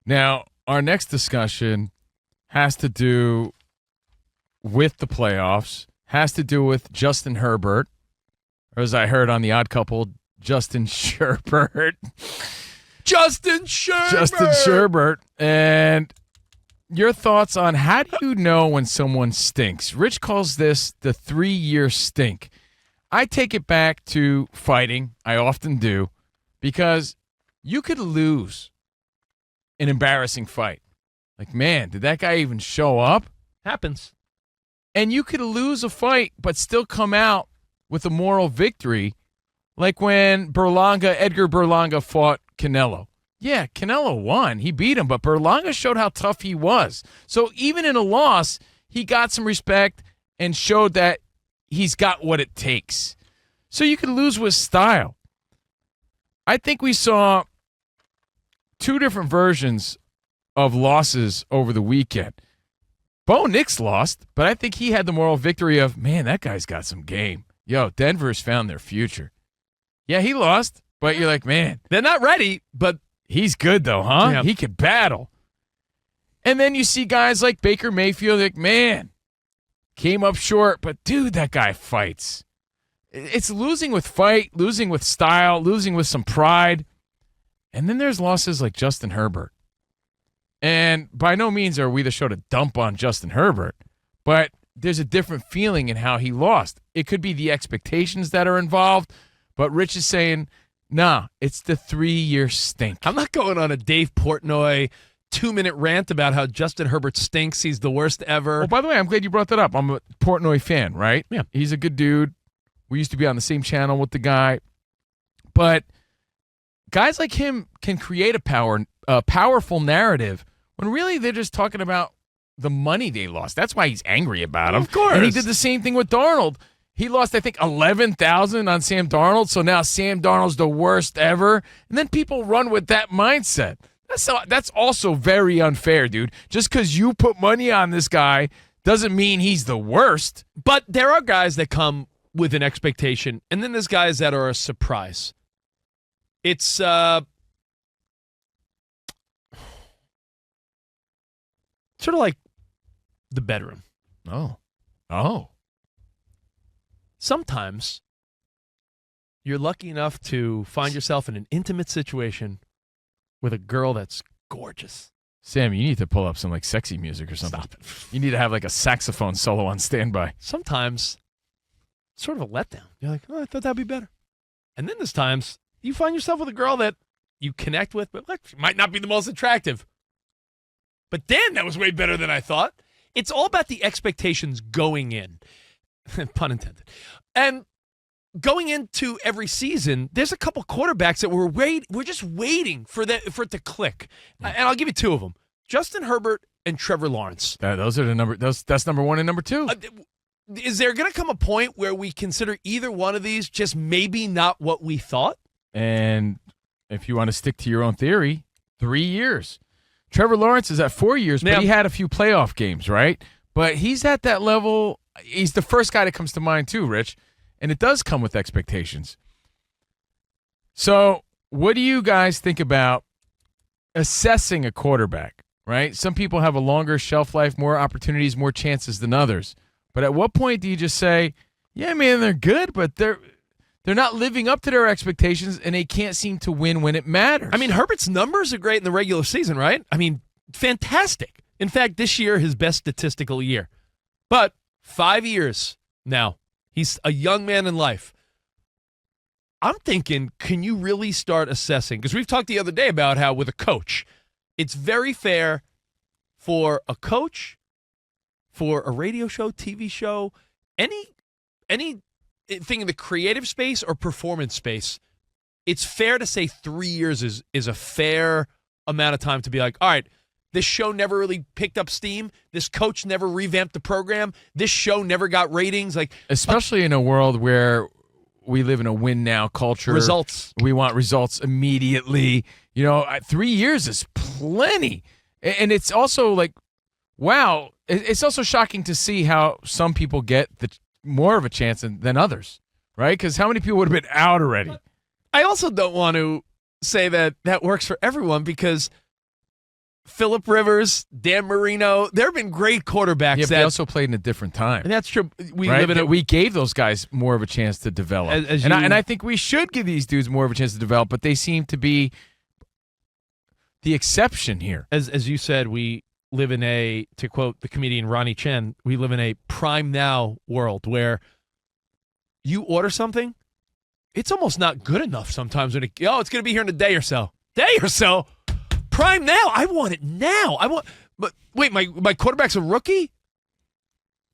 Now, our next discussion has to do with the playoffs, has to do with Justin Herbert, or as I heard on The Odd Couple, Justin Sherbert. Justin Sherbert! Justin Sherbert. And your thoughts on how do you know when someone stinks? Rich calls this the 3-year stink. I take it back to fighting. I often do, because you could lose an embarrassing fight. Like, man, did that guy even show up? Happens. And you could lose a fight but still come out with a moral victory, like when Edgar Berlanga fought Canelo. Yeah, Canelo won. He beat him, but Berlanga showed how tough he was. So even in a loss, he got some respect and showed that he's got what it takes. So you could lose with style. I think we saw two different versions of losses over the weekend. Bo Nix lost, but I think he had the moral victory of, man, that guy's got some game. Yo, Denver's found their future. Yeah, he lost, but you're like, man, they're not ready, but he's good though, huh? Yeah. He could battle. And then you see guys like Baker Mayfield, like, man, came up short, but dude, that guy fights. It's losing with fight, losing with style, losing with some pride. And then there's losses like Justin Herbert. And by no means are we the show to dump on Justin Herbert, but there's a different feeling in how he lost. It could be the expectations that are involved, but Rich is saying, nah, it's the 3-year stink. I'm not going on a Dave Portnoy 2-minute rant about how Justin Herbert stinks. He's the worst ever. Well, by the way, I'm glad you brought that up. I'm a Portnoy fan, right? Yeah. He's a good dude. We used to be on the same channel with the guy. But guys like him can create a powerful narrative when really they're just talking about the money they lost. That's why he's angry about him. Of course. And he did the same thing with Darnold. He lost, I think, $11,000 on Sam Darnold, so now Sam Darnold's the worst ever. And then people run with that mindset. That's also very unfair, dude. Just because you put money on this guy doesn't mean he's the worst. But there are guys that come with an expectation, and then there's guys that are a surprise. It's sort of like the bedroom. Oh. Sometimes you're lucky enough to find yourself in an intimate situation with a girl that's gorgeous. Sam, you need to pull up some like sexy music or something. Stop it. You need to have like a saxophone solo on standby. Sometimes it's sort of a letdown. You're like, oh, I thought that'd be better. And then there's times you find yourself with a girl that you connect with, but she might not be the most attractive. But damn, that was way better than I thought. It's all about the expectations going in. Pun intended. And going into every season, there's a couple quarterbacks that we're just waiting for it to click. And I'll give you two of them: Justin Herbert and Trevor Lawrence. Those are the number. That's number one and number two. Is there going to come a point where we consider either one of these just maybe not what we thought? And if you want to stick to your own theory, 3 years. Trevor Lawrence is at 4 years, but he had a few playoff games, right? But he's at that level. He's the first guy that comes to mind too, Rich. And it does come with expectations. So what do you guys think about assessing a quarterback, right? Some people have a longer shelf life, more opportunities, more chances than others. But at what point do you just say, yeah, man, they're good, but they're not living up to their expectations, and they can't seem to win when it matters? I mean, Herbert's numbers are great in the regular season, right? I mean, fantastic. In fact, this year, his best statistical year. But 5 years now. He's a young man in life. I'm thinking, can you really start assessing? Because we've talked the other day about how with a coach, it's very fair for a coach, for a radio show, TV show, anything in the creative space or performance space, it's fair to say 3 years is a fair amount of time to be like, all right, this show never really picked up steam. This coach never revamped the program. This show never got ratings. Especially in a world where we live in a win-now culture. Results. We want results immediately. 3 years is plenty. And it's also like, wow, it's also shocking to see how some people get more of a chance than others, right? Because how many people would have been out already? I also don't want to say that works for everyone, because Phillip Rivers, Dan Marino. There have been great quarterbacks. Yeah, but they also played in a different time. And that's true. We gave those guys more of a chance to develop. And I think we should give these dudes more of a chance to develop, but they seem to be the exception here. As you said, we live in to quote the comedian Ronnie Chen, we live in a prime now world where you order something, it's almost not good enough sometimes when it's going to be here in a day or so. Prime now. I want it now. But wait, my quarterback's a rookie?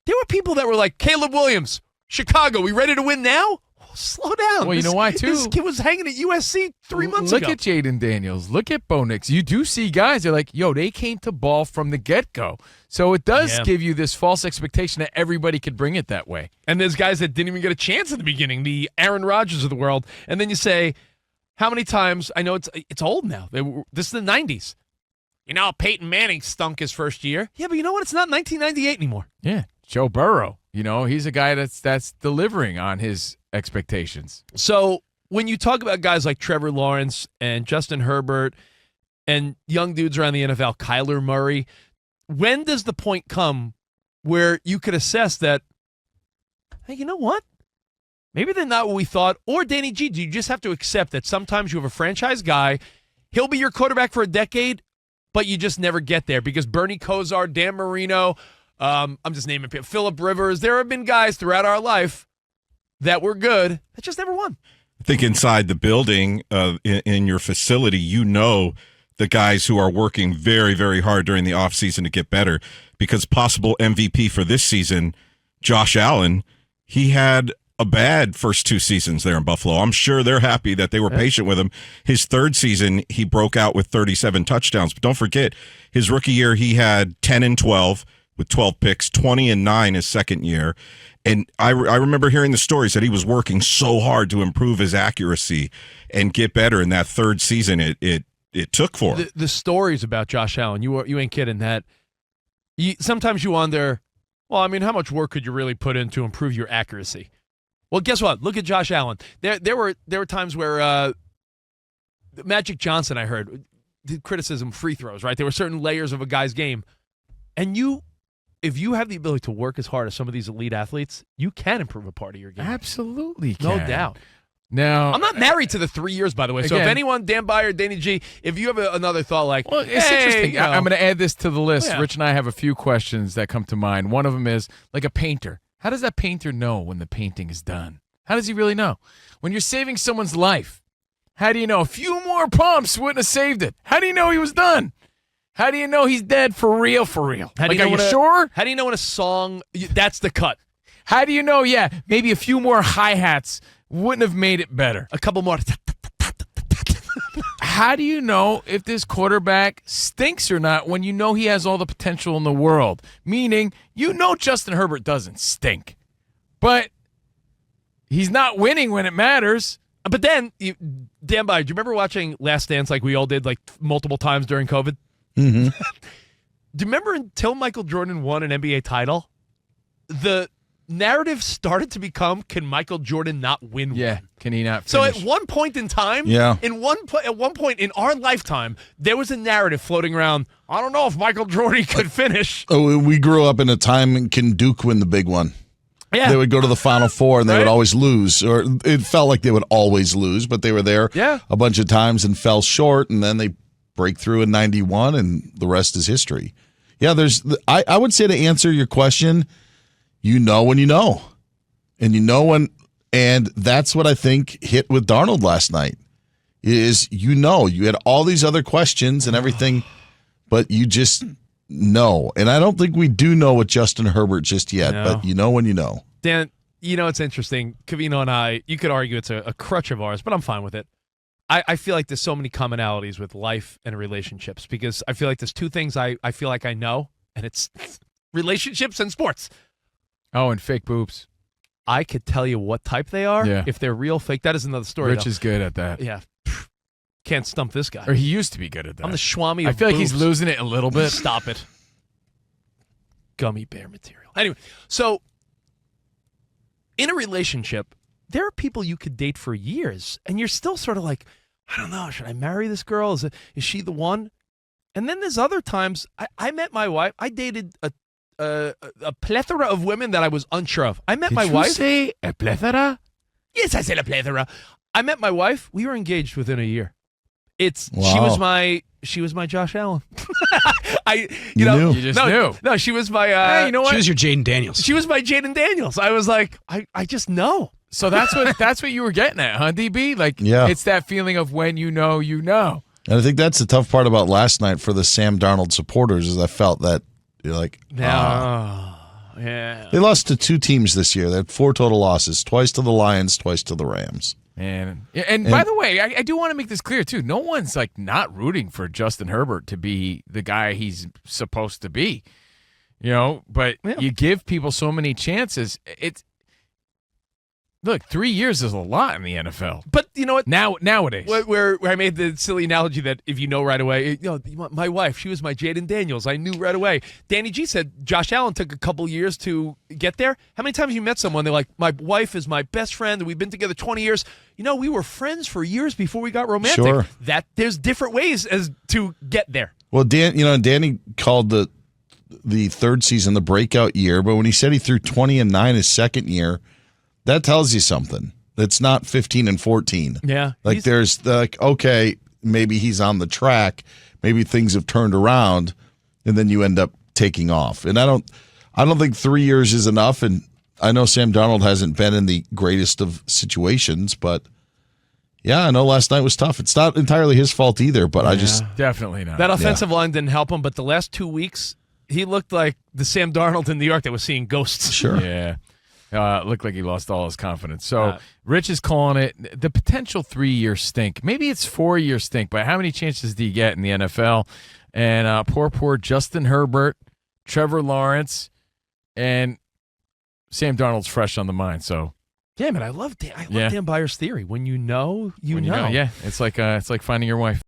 There were people that were like, Caleb Williams, Chicago, we ready to win now? Slow down. Well, you know why, too? This kid was hanging at USC 3 months ago. Look at Jaden Daniels. Look at Bo Nix. You do see guys, they're like, they came to ball from the get-go. So it does give you this false expectation that everybody could bring it that way. And there's guys that didn't even get a chance at the beginning, the Aaron Rodgers of the world. And then you say, how many times, I know it's old now. This is the 90s. Peyton Manning stunk his first year. Yeah, but you know what? It's not 1998 anymore. Yeah, Joe Burrow. He's a guy that's delivering on his expectations. So when you talk about guys like Trevor Lawrence and Justin Herbert and young dudes around the NFL, Kyler Murray, when does the point come where you could assess that, hey, you know what? Maybe they're not what we thought. Or Danny G, do you just have to accept that sometimes you have a franchise guy, he'll be your quarterback for a decade, but you just never get there because Bernie Kosar, Dan Marino, I'm just naming people, Phillip Rivers, there have been guys throughout our life that were good that just never won. I think inside the building, in your facility, the guys who are working very, very hard during the offseason to get better because possible MVP for this season, Josh Allen, he had a bad first 2 seasons there in Buffalo. I'm sure they're happy that they were patient with him. His third season, he broke out with 37 touchdowns. But don't forget, his rookie year, he had 10-12 with 12 picks, 20-9 his second year. And I remember hearing the stories that he was working so hard to improve his accuracy and get better in that third season. It took for him. The stories about Josh Allen, you ain't kidding that. Sometimes you wonder, how much work could you really put in to improve your accuracy? Well, guess what? Look at Josh Allen. There were times where Magic Johnson, I heard, did criticism free throws, right? There were certain layers of a guy's game. And if you have the ability to work as hard as some of these elite athletes, you can improve a part of your game. Absolutely can. No doubt. Now, I'm not married to the 3 years, by the way. So if anyone, Dan Byer, Danny G, if you have another thought like, it's interesting. I'm going to add this to the list. Yeah. Rich and I have a few questions that come to mind. One of them is like a painter. How does that painter know when the painting is done? How does he really know? When you're saving someone's life, how do you know? A few more pumps wouldn't have saved it. How do you know he was done? How do you know he's dead for real, for real? How do you know are you sure? How do you know in a song, that's the cut? How do you know, maybe a few more hi-hats wouldn't have made it better? A couple more. How do you know if this quarterback stinks or not when you know he has all the potential in the world? Meaning, Justin Herbert doesn't stink. But he's not winning when it matters. But then, Dan Byer, do you remember watching Last Dance like we all did like multiple times during COVID? Mm-hmm. Do you remember until Michael Jordan won an NBA title, the narrative started to become, can Michael Jordan not win one? Yeah, can he not finish? So at one point in time, at one point in our lifetime, there was a narrative floating around, I don't know if Michael Jordan could finish. Oh, we grew up in a time when can Duke win the big one. Yeah. They would go to the Final Four and they would always lose, or it felt like they would always lose, but they were there a bunch of times and fell short, and then they break through in 91, and the rest is history. Yeah, I would say to answer your question, when you know. And and that's what I think hit with Darnold last night, is you had all these other questions and everything, but you just know. And I don't think we do know with Justin Herbert just yet, but you know when you know. Dan, it's interesting. Covino and I, you could argue it's a crutch of ours, but I'm fine with it. I feel like there's so many commonalities with life and relationships because I feel like there's two things I feel like I know, and it's relationships and sports. Oh, and fake boobs. I could tell you what type they are. Yeah. If they're real, fake. That is another story. Rich is good at that. Yeah. Can't stump this guy. Or he used to be good at that. I'm the Schwami of I feel like boobs. he's losing it a little bit. Stop it. Gummy bear material. Anyway, so in a relationship, there are people you could date for years, and you're still sort of like, I don't know, should I marry this girl? Is she the one? And then there's other times I met my wife. I dated a plethora of women that I was unsure of. I met my wife. Did you say a plethora? Yes, I said a plethora. I met my wife. We were engaged within a year. She was my Josh Allen. You knew. You just knew. No, she was my. Hey, you know what? She was your Jaden Daniels. She was my Jaden Daniels. I was like, I just know. So that's what you were getting at, huh, DB? Like, Yeah. It's that feeling of when you know, you know. And I think that's the tough part about last night for the Sam Darnold supporters is I felt that you're like, Yeah. They lost to 2 teams this year. They had 4 total losses, twice to the Lions, twice to the Rams. And by the way, I do want to make this clear, too. No one's, like, not rooting for Justin Herbert to be the guy he's supposed to be. You know, but you give people so many chances. Look, 3 years is a lot in the NFL. But you know what? Nowadays. Where I made the silly analogy that if you know right away, my wife, she was my Jaden Daniels. I knew right away. Danny G said Josh Allen took a couple years to get there. How many times have you met someone, they're like, my wife is my best friend, and we've been together 20 years. We were friends for years before we got romantic. Sure. There's different ways as to get there. Well, Danny called the third season the breakout year, but when he said he threw 20-9 his second year, that tells you something. It's not 15-14. Yeah. Like there's okay, maybe he's on the track, maybe things have turned around, and then you end up taking off. And I don't think 3 years is enough. And I know Sam Darnold hasn't been in the greatest of situations, but yeah, I know last night was tough. It's not entirely his fault either, but I just definitely not. That offensive line didn't help him, but the last 2 weeks, he looked like the Sam Darnold in New York that was seeing ghosts. Sure. Yeah. Looked like he lost all his confidence. So Rich is calling it the potential 3-year stink. Maybe it's 4-year stink, but how many chances do you get in the NFL? And poor Justin Herbert, Trevor Lawrence, and Sam Darnold's fresh on the mind. So yeah, man, I love Dan Byer's theory. When you know, you know. Yeah, it's like finding your wife.